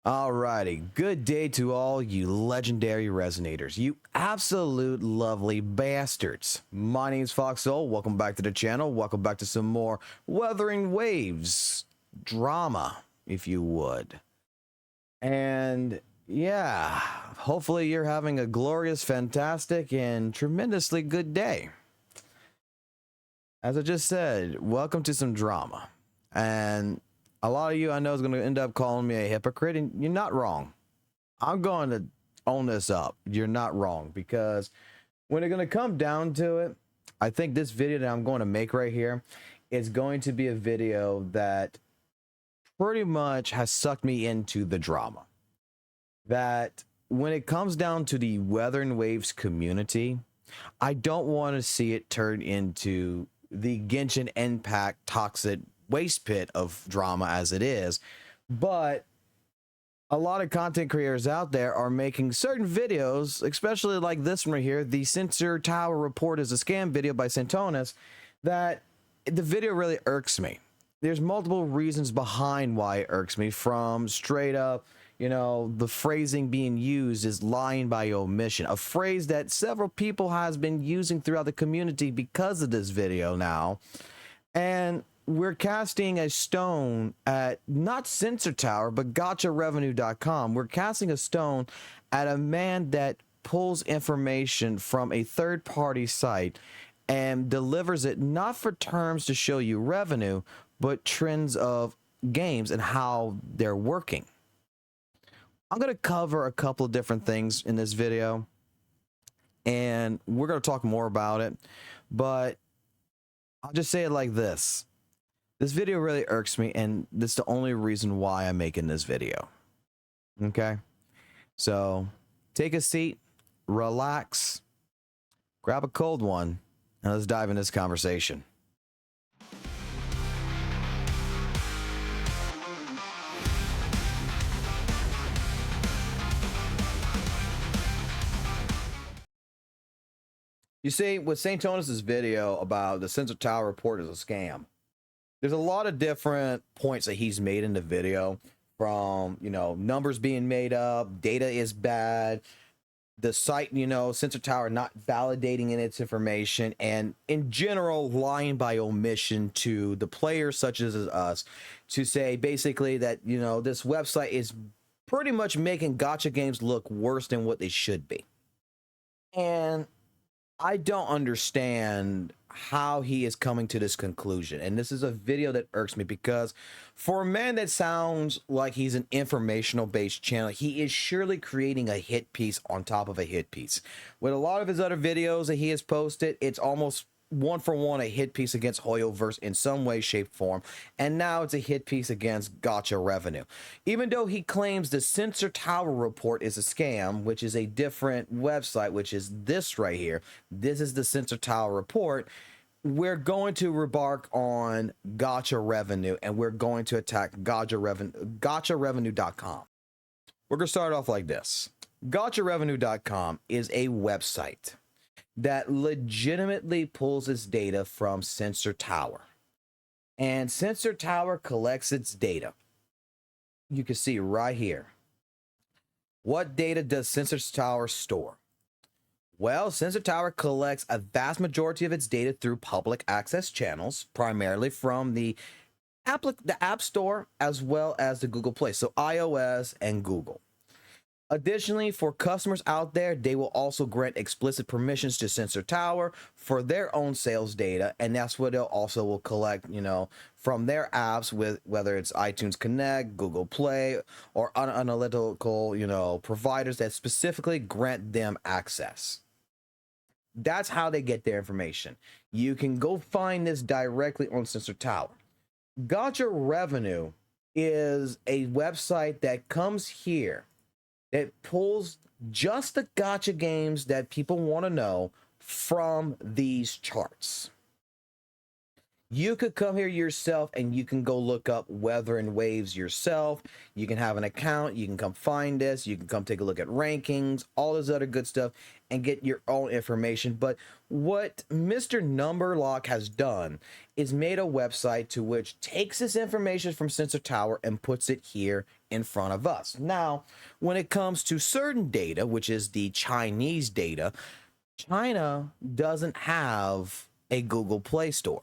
Alrighty, good day to all you legendary resonators, you absolute lovely bastards. My name is FOXSOL, welcome back to the channel, welcome back to some more Wuthering Waves drama, if you would. And yeah, hopefully you're having a glorious, fantastic, and tremendously good day. As I just said, welcome to some drama. And a lot of you I know is going to end up calling me a hypocrite, and you're not wrong. I'm going to own this up. You're not wrong, because when it's going to come down to it, I think this video that I'm going to make right here is going to be a video that pretty much has sucked me into the drama. That when it comes down to the WutheringWaves community, I don't want to see it turn into the Genshin Impact toxic waste pit of drama as it is. But a lot of content creators out there are making certain videos, especially like this one right here, the Sensor Tower Report is a scam video by Santonis, that the video really irks me. There's multiple reasons behind why it irks me, from straight up, you know, the phrasing being used is lying by omission, a phrase that several people has been using throughout the community because of this video now. And we're casting a stone at not Sensor Tower, but GachaRevenue.com. We're casting a stone at a man that pulls information from a third-party site and delivers it not for terms to show you revenue, but trends of games and how they're working. I'm going to cover a couple of different things in this video, and we're going to talk more about it, but I'll just say it like this. This video really irks me, and this is the only reason why I'm making this video. Okay? So, take a seat, relax, grab a cold one, and let's dive into this conversation. You see, with Santonis' video about the Sensor Tower report is a scam, there's a lot of different points that he's made in the video, from, you know, numbers being made up, data is bad, the site, you know, Sensor Tower not validating in its information, and in general lying by omission to the players such as us, to say basically that, you know, this website is pretty much making gacha games look worse than what they should be. And I don't understand how he is coming to this conclusion. And this is a video that irks me, because for a man that sounds like he's an informational based channel, he is surely creating a hit piece on top of a hit piece. With a lot of his other videos that he has posted, it's almost one for one a hit piece against Hoyoverse in some way, shape, form, and now it's a hit piece against Gacha Revenue. Even though he claims the Sensor Tower report is a scam, which is a different website, which is this right here. This is the Sensor Tower report. We're going to rebark on Gacha Revenue, and we're going to attack GachaRevenue.com. We're going to start off like this. GachaRevenue.com is a website that legitimately pulls its data from Sensor Tower. And Sensor Tower collects its data. You can see right here. What data does Sensor Tower store? Well, Sensor Tower collects a vast majority of its data through public access channels, primarily from the App Store as well as the Google Play, so iOS and Google. Additionally, for customers out there, they will also grant explicit permissions to Sensor Tower for their own sales data, and that's what they'll also will collect, you know, from their apps, with whether it's iTunes Connect, Google Play, or analytical, you know, providers that specifically grant them access. That's how they get their information. You can go find this directly on Sensor Tower. Gacha Revenue is a website that comes here. It pulls just the gacha games that people want to know from these charts. You could come here yourself and you can go look up WutheringWaves yourself. You can have an account. You can come find us. You can come take a look at rankings, all this other good stuff, and get your own information. But what Mr. Numberlock has done is made a website to which takes this information from Sensor Tower and puts it here in front of us. Now, when it comes to certain data, which is the Chinese data, China doesn't have a Google Play Store,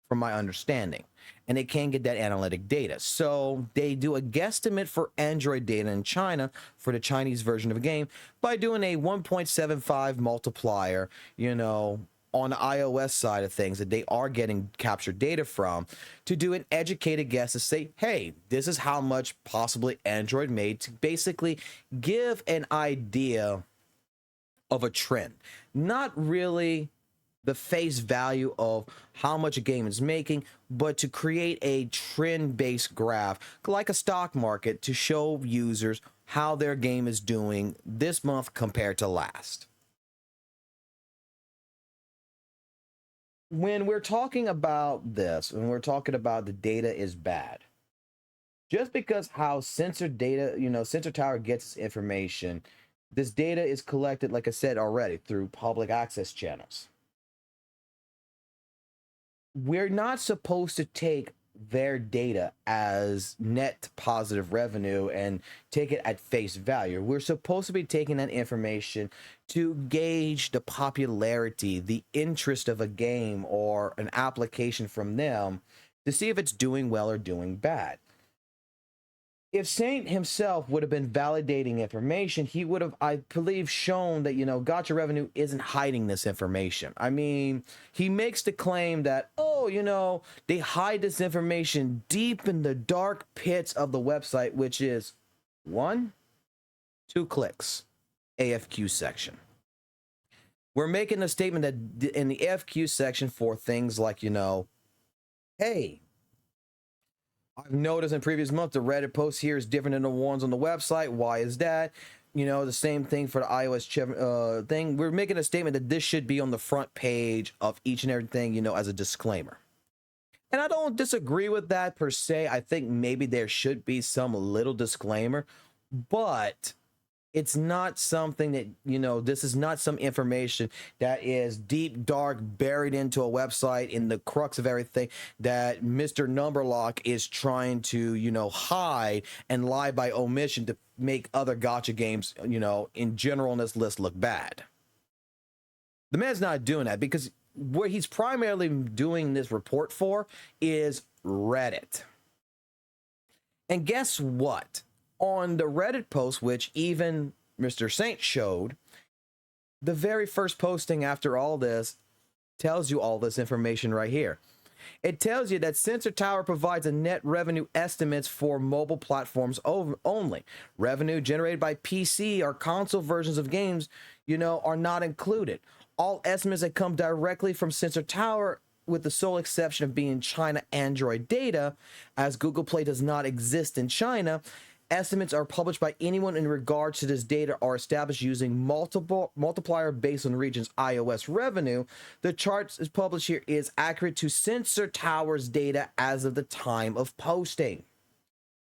from my understanding, and they can't get that analytic data. So they do a guesstimate for Android data in China for the Chinese version of a game by doing a 1.75 multiplier, you know, on the iOS side of things that they are getting captured data from, to do an educated guess to say, hey, this is how much possibly Android made, to basically give an idea of a trend. Not really the face value of how much a game is making, but to create a trend-based graph like a stock market to show users how their game is doing this month compared to last. When we're talking about this, when we're talking about the data is bad, just because how Sensor data, you know, Sensor Tower gets its information, this data is collected, like I said already, through public access channels. We're not supposed to take their data as net positive revenue and take it at face value. We're supposed to be taking that information to gauge the popularity, the interest of a game or an application from them to see if it's doing well or doing bad. If Saint himself would have been validating information, he would have, I believe, shown that, you know, Gacha Revenue isn't hiding this information. I mean, he makes the claim that, oh, you know, they hide this information deep in the dark pits of the website, which is 1, 2 clicks, AFQ section. We're making a statement that in the AFQ section for things like, you know, hey, I've noticed in previous months the Reddit post here is different than the ones on the website. Why is that? You know, the same thing for the iOS thing. We're making a statement that this should be on the front page of each and everything, you know, as a disclaimer. And I don't disagree with that per se. I think maybe there should be some little disclaimer, but it's not something that, you know, this is not some information that is deep, dark, buried into a website in the crux of everything that Mr. Numberlock is trying to, you know, hide and lie by omission to make other gacha games, you know, in general on this list look bad. The man's not doing that, because what he's primarily doing this report for is Reddit. And guess what? On the Reddit post, which even Mr. Saint showed, the very first posting after all this tells you all this information right here. It tells you that Sensor Tower provides a net revenue estimates for mobile platforms only. Revenue generated by PC or console versions of games, you know, are not included. All estimates that come directly from Sensor Tower, with the sole exception of being China Android data, as Google Play does not exist in China. Estimates are published by anyone in regards to this data are established using multiplier based on region's iOS revenue. The chart is published here is accurate to Sensor Tower's data as of the time of posting.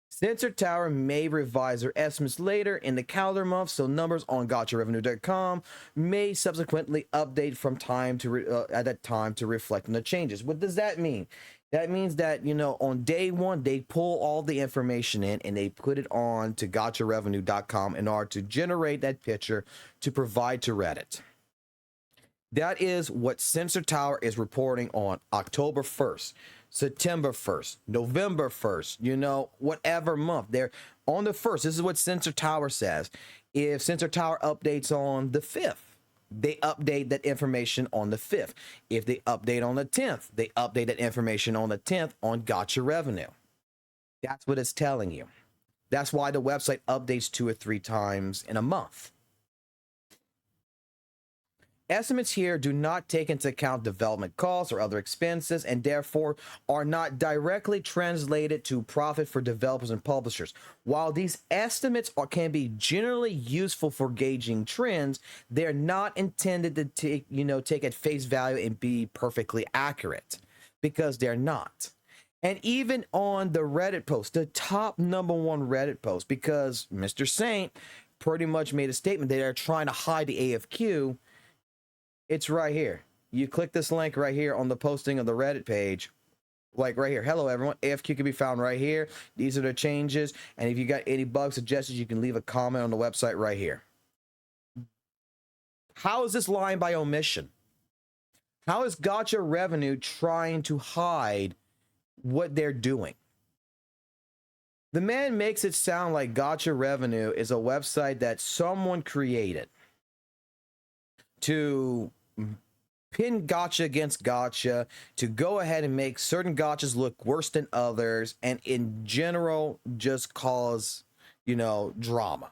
Sensor Tower may revise their estimates later in the calendar month, so numbers on GotchaRevenue.com may subsequently update from time to at that time to reflect on the changes. What does that mean? That means that, you know, on day one, they pull all the information in and they put it on to GotchaRevenue.com in order to generate that picture to provide to Reddit. That is what Sensor Tower is reporting on October 1st, September 1st, November 1st, you know, whatever month. They're on the 1st. This is what Sensor Tower says. If Sensor Tower updates on the 5th, they update that information on the 5th. If they update on the 10th, they update that information on the 10th on Gacha Revenue. That's what it's telling you. That's why the website updates 2 or 3 times in a month. Estimates here do not take into account development costs or other expenses, and therefore are not directly translated to profit for developers and publishers. While these estimates can be generally useful for gauging trends, they're not intended to take at face value and be perfectly accurate. because they're not. And even on the Reddit post, the top #1 Reddit post, because Mr. Saint pretty much made a statement that they're trying to hide the AFQ. It's right here. You click this link right here on the posting of the Reddit page, like right here. Hello, everyone. AFQ can be found right here. These are the changes. And if you got any bug suggestions, you can leave a comment on the website right here. How is this lying by omission? How is Gacha Revenue trying to hide what they're doing? The man makes it sound like Gacha Revenue is a website that someone created to pin Gacha against Gacha, to go ahead and make certain Gachas look worse than others, and in general just cause, drama.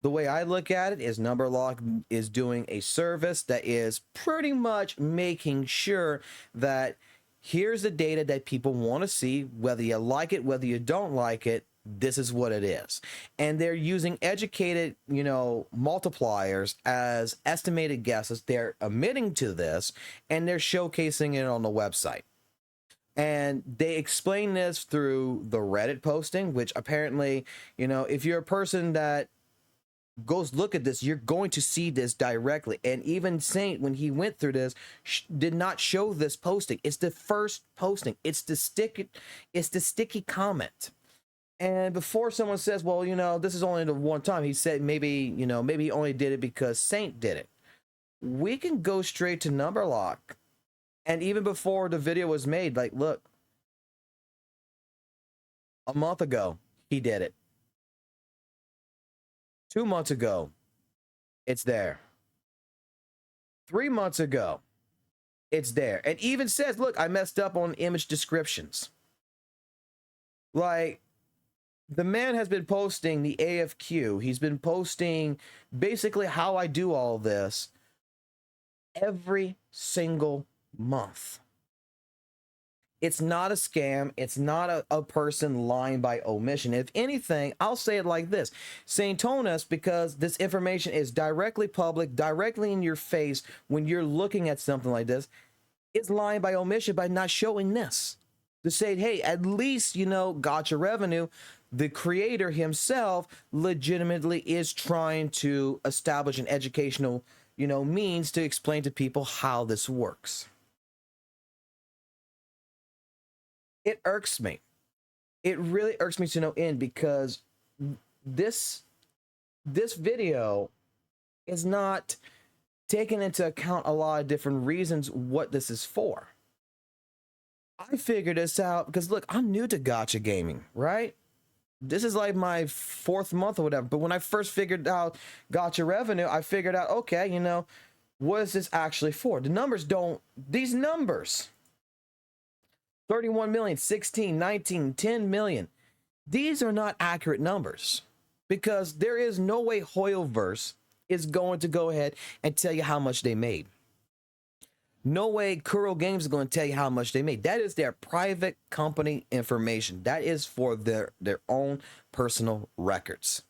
The way I look at it is Numberlock is doing a service that is pretty much making sure that here's the data that people want to see, whether you like it, whether you don't like it, this is what it is. And they're using educated, multipliers as estimated guesses. They're admitting to this, and they're showcasing it on the website. And they explain this through the Reddit posting, which apparently, if you're a person that goes look at this, you're going to see this directly. And even Saint, when he went through this, did not show this posting. It's the first posting. It's the sticky comment. And before someone says, well, this is only the one time, he said maybe he only did it because Saint did it. We can go straight to Numberlock. And even before the video was made, like, look, a month ago, he did it. 2 months ago, it's there. 3 months ago, it's there. And even says, look, I messed up on image descriptions. Like, the man has been posting the AFQ. He's been posting basically how I do all this every single month. It's not a scam. It's not a person lying by omission. If anything, I'll say it like this. Saint told us, because this information is directly public, directly in your face when you're looking at something like this, it's lying by omission by not showing this. To say, hey, at least, Gacha Revenue, the creator himself legitimately is trying to establish an educational, means to explain to people how this works. It irks me. It really irks me to no end, because this video is not taking into account a lot of different reasons what this is for. I figured this out because, look, I'm new to Gacha gaming, right? This is like my 4th month or whatever. But when I first figured out Gacha Revenue, I figured out, okay, what is this actually for? These numbers, 31 million, 16, 19, 10 million. These are not accurate numbers, because there is no way Hoyoverse is going to go ahead and tell you how much they made. No way Kuro Games is going to tell you how much they made. That is their private company information. That is for their own personal records.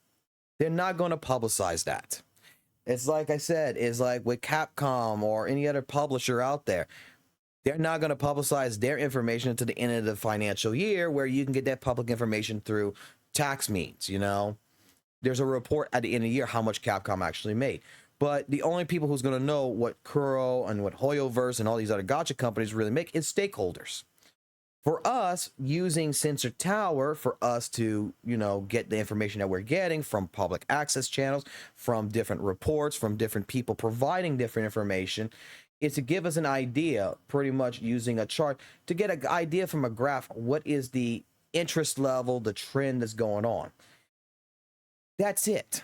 They're not going to publicize that. It's like I said, it's like with Capcom or any other publisher out there. They're not going to publicize their information until the end of the financial year, where you can get that public information through tax means, There's a report at the end of the year how much Capcom actually made. But the only people who's going to know what Kuro and what Hoyoverse and all these other Gacha companies really make is stakeholders. For us, using Sensor Tower, for us to, get the information that we're getting from public access channels, from different reports, from different people providing different information, is to give us an idea, pretty much using a chart, to get an idea from a graph, what is the interest level, the trend that's going on. That's it.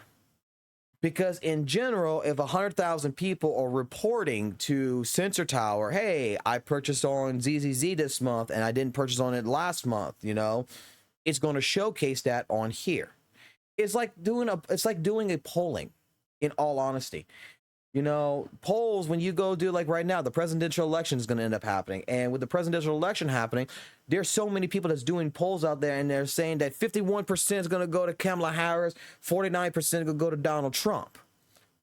Because in general, if 100,000 people are reporting to Sensor Tower, hey, I purchased on ZZZ this month and I didn't purchase on it last month, it's going to showcase that on here. It's like doing a polling, in all honesty. Polls, when you go do, like right now, the presidential election is going to end up happening. And with the presidential election happening, there's so many people that's doing polls out there, and they're saying that 51% is going to go to Kamala Harris, 49% is going to go to Donald Trump.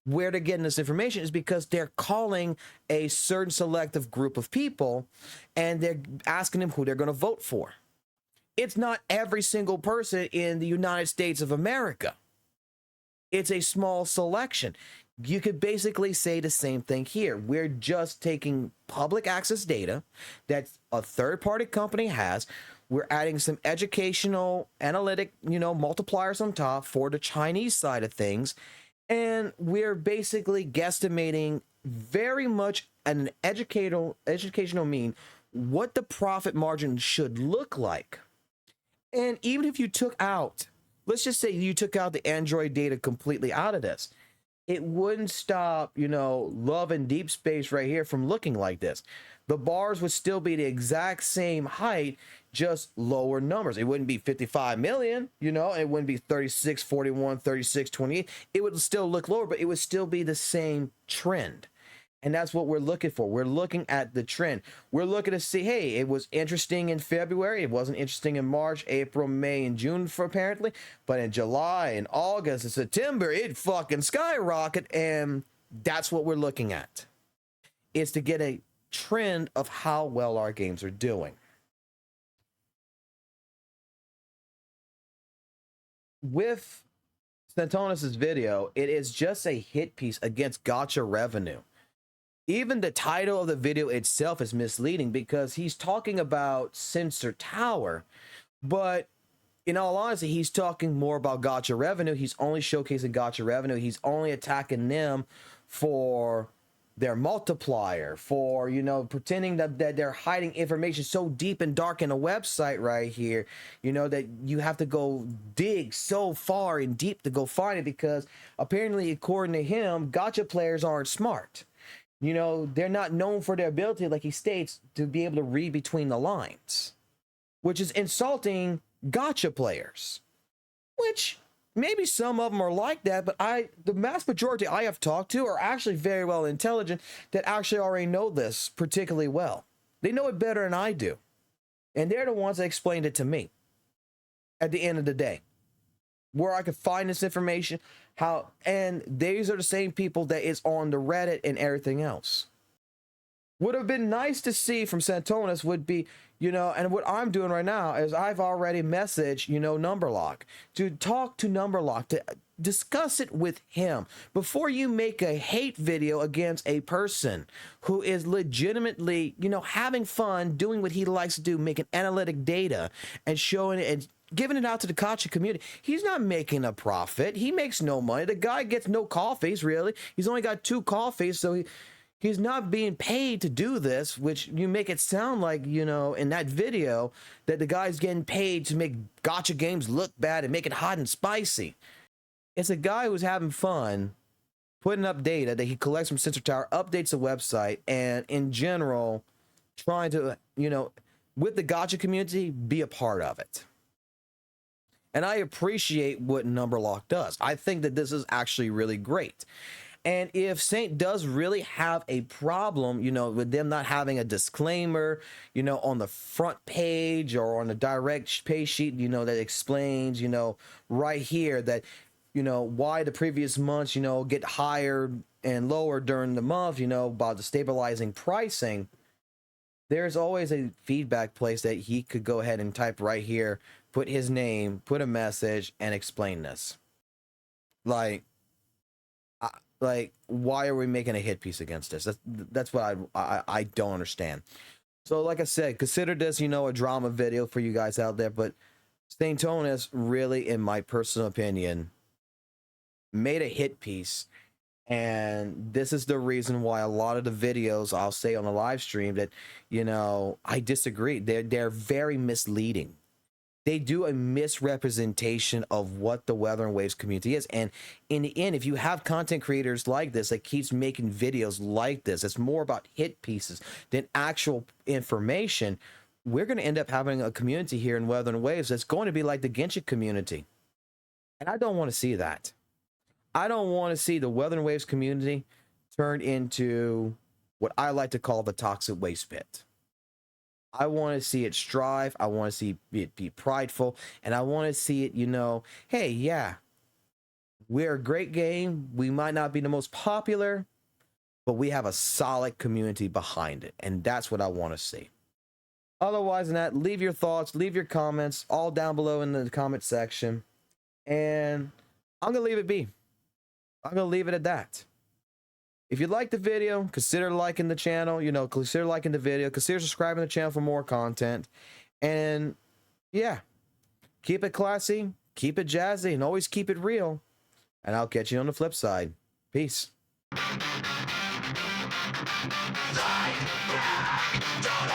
where they're getting this information is because they're calling a certain selective group of people and they're asking them who they're going to vote for. It's not every single person in the United States of America. It's a small selection. You could basically say the same thing here. We're just taking public access data that a third-party company has. We're adding some educational analytic, multipliers on top for the Chinese side of things. And we're basically guesstimating very much an educational mean what the profit margin should look like. And even if you took out, let's just say you took out the Android data completely out of this, it wouldn't stop, Love and Deep Space right here from looking like this. The bars would still be the exact same height, just lower numbers. It wouldn't be 55 million, it wouldn't be 36, 41, 36, 28. It would still look lower, but it would still be the same trend. And that's what we're looking for. We're looking at the trend. We're looking to see, hey, it was interesting in February. It wasn't interesting in March, April, May, and June, apparently. But in July and August and September, it fucking skyrocketed. And that's what we're looking at. It's to get a trend of how well our games are doing. With Santonis's video, it is just a hit piece against Gacha revenue. Even the title of the video itself is misleading because he's talking about Sensor Tower, but in all honesty, he's talking more about Gacha revenue. He's only showcasing Gacha revenue. He's only attacking them for their multiplier, for, pretending that they're hiding information so deep and dark in a website right here, that you have to go dig so far and deep to go find it because apparently, according to him, Gacha players aren't smart. They're not known for their ability, like he states, to be able to read between the lines, which is insulting Gacha players, which maybe some of them are like that, but the mass majority I have talked to are actually very well intelligent that actually already know this particularly well. They know it better than I do. And they're the ones that explained it to me at the end of the day, where I could find this information, and these are the same people that is on the Reddit and everything else. Would have been nice to see from Santonis would be, and what I'm doing right now is I've already messaged, Numberlock to talk to Numberlock, to discuss it with him before you make a hate video against a person who is legitimately, having fun doing what he likes to do, making analytic data and showing it and giving it out to the Gacha community. He's not making a profit. He makes no money. The guy gets no coffees, really. He's only got 2 coffees, so he's not being paid to do this, which you make it sound like, in that video, that the guy's getting paid to make Gacha games look bad and make it hot and spicy. It's a guy who's having fun, putting up data that he collects from Sensor Tower, updates the website, and in general, trying to, with the Gacha community, be a part of it. And I appreciate what Numberlock does. I think that this is actually really great. And if Saint does really have a problem, with them not having a disclaimer, on the front page or on the direct pay sheet, that explains, right here that, why the previous months, get higher and lower during the month, about the stabilizing pricing, there's always a feedback place that he could go ahead and type right here, put his name, put a message, and explain this. Like, why are we making a hit piece against this? That's what I don't understand. So, like I said, consider this, a drama video for you guys out there. But Santonis really, in my personal opinion, made a hit piece. And this is the reason why a lot of the videos I'll say on the live stream that, I disagree. They're very misleading. They do a misrepresentation of what the WutheringWaves community is. And in the end, if you have content creators like this that keeps making videos like this, it's more about hit pieces than actual information, we're going to end up having a community here in WutheringWaves that's going to be like the GLYTCH community. And I don't want to see that. I don't want to see the WutheringWaves community turned into what I like to call the toxic waste pit. I want to see it strive. I want to see it be prideful. And I want to see it, hey, yeah, We're a great game. We might not be the most popular, but we have a solid community behind it. And that's what I want to see. Otherwise than that, leave your thoughts, leave your comments all down below in the comment section. And I'm going to leave it be. I'm going to leave it at that. If you like the video, consider liking the channel, consider liking the video, consider subscribing to the channel for more content. And yeah, keep it classy, keep it jazzy, and always keep it real. And I'll catch you on the flip side. Peace. Don't